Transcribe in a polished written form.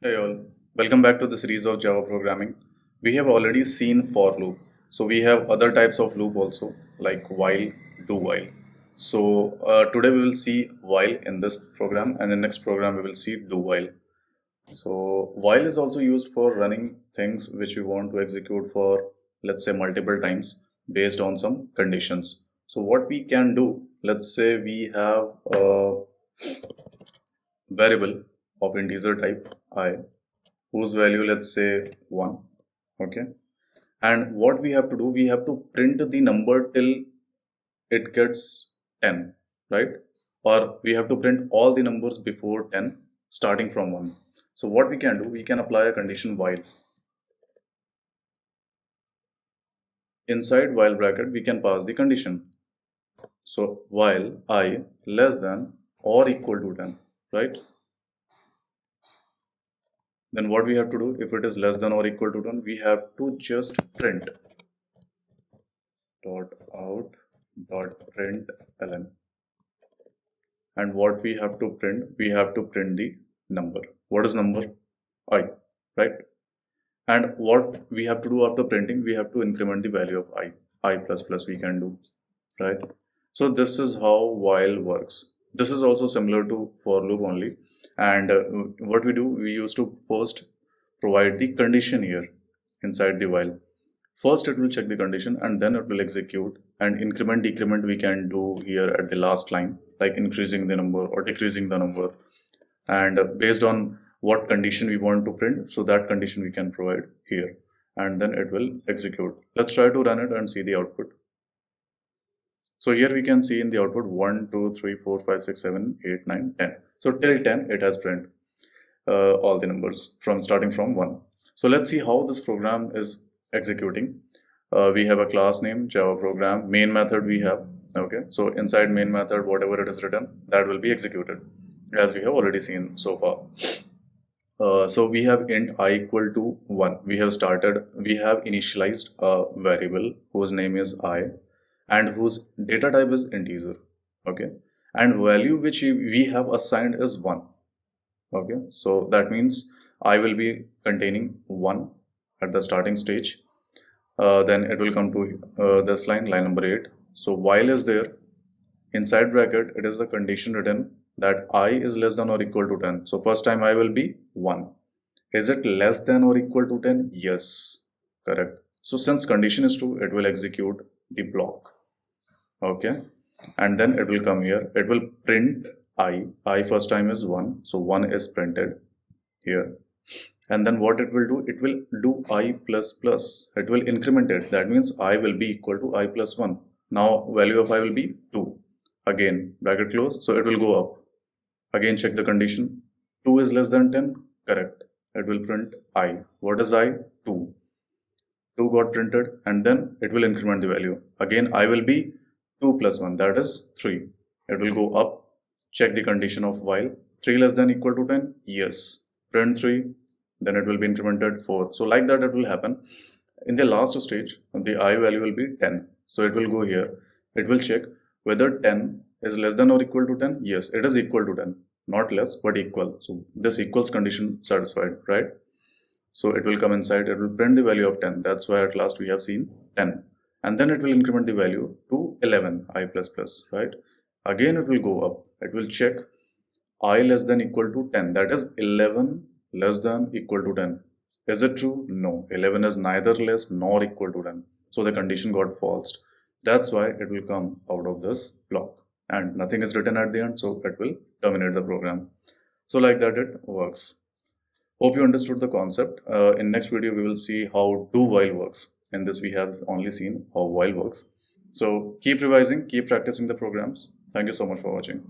Hey all, welcome back to the series of Java programming. We have already seen for loop. So we have other types of loop also like while, do while. So today we will see while in this program, and in next program we will see do while. So while is also used for running things which we want to execute for, let's say, multiple times based on some conditions. So what we can do, let's say we have a variable of integer type I whose value, let's say, 1. Okay, and what we have to do, we have to print the number till it gets 10, right? Or we have to print all the numbers before 10 starting from 1. So what we can do, we can apply a condition while. Inside while bracket we can pass the condition. So while I less than or equal to 10, right? Then what we have to do, if it is less than or equal to 10, we have to just print dot out dot print ln. And what we have to print, we have to print the number. What is number? I, right? And what we have to do after printing, we have to increment the value of I plus plus we can do, right? So this is how while works. This is also similar to for loop only. And what we do, we used to first provide the condition here inside the while. First it will check the condition and then it will execute, and increment decrement we can do here at the last line, like increasing the number or decreasing the number, and based on what condition we want to print, so that condition we can provide here, and then it will execute. Let's try to run it and see the output. So here we can see in the output 1 2 3 4 5 6 7 8 9 10. So till 10 it has print all the numbers from starting from 1. So let's see how this program is executing. We have a class name Java program, main method we have. Okay, so inside main method whatever it is written, that will be executed as we have already seen so far. So we have int I equal to 1. We have initialized a variable whose name is I and whose data type is integer. Okay, and value which we have assigned is 1. Okay, so that means I will be containing 1 at the starting stage. Then it will come to this line number 8. So while is there, inside bracket it is the condition written that I is less than or equal to 10. So first time I will be 1. Is it less than or equal to 10? Yes, correct. So since condition is true, it will execute the block. Okay, and then it will come here, it will print I first time is 1, so 1 is printed here. And then what it will do I plus plus, it will increment it. That means I will be equal to I plus 1. Now value of I will be 2. Again bracket close, so it will go up. Again check the condition, 2 is less than 10, correct. It will print I. What is I? 2. 2 got printed, and then it will increment the value. Again I will be 2 plus 1, that is 3. It will go up. Check the condition of while. 3 less than equal to 10, yes. Print 3, then it will be incremented 4. So like that it will happen. In the last stage, the I value will be 10. So it will go here. It will check whether 10 is less than or equal to 10. Yes, it is equal to 10. Not less, but equal. So this equals condition satisfied, right? So it will come inside. It will print the value of 10. That's why at last we have seen 10. And then it will increment the value to 11, I plus plus, right? Again it will go up. It will check I less than equal to 10. That is 11 less than equal to 10. Is it true? No. 11 is neither less nor equal to 10. So the condition got false. That's why it will come out of this block. And nothing is written at the end, so it will terminate the program. So like that it works. Hope you understood the concept. In next video, we will see how do while works. In this, we have only seen how while works. So keep revising, keep practicing the programs. Thank you so much for watching.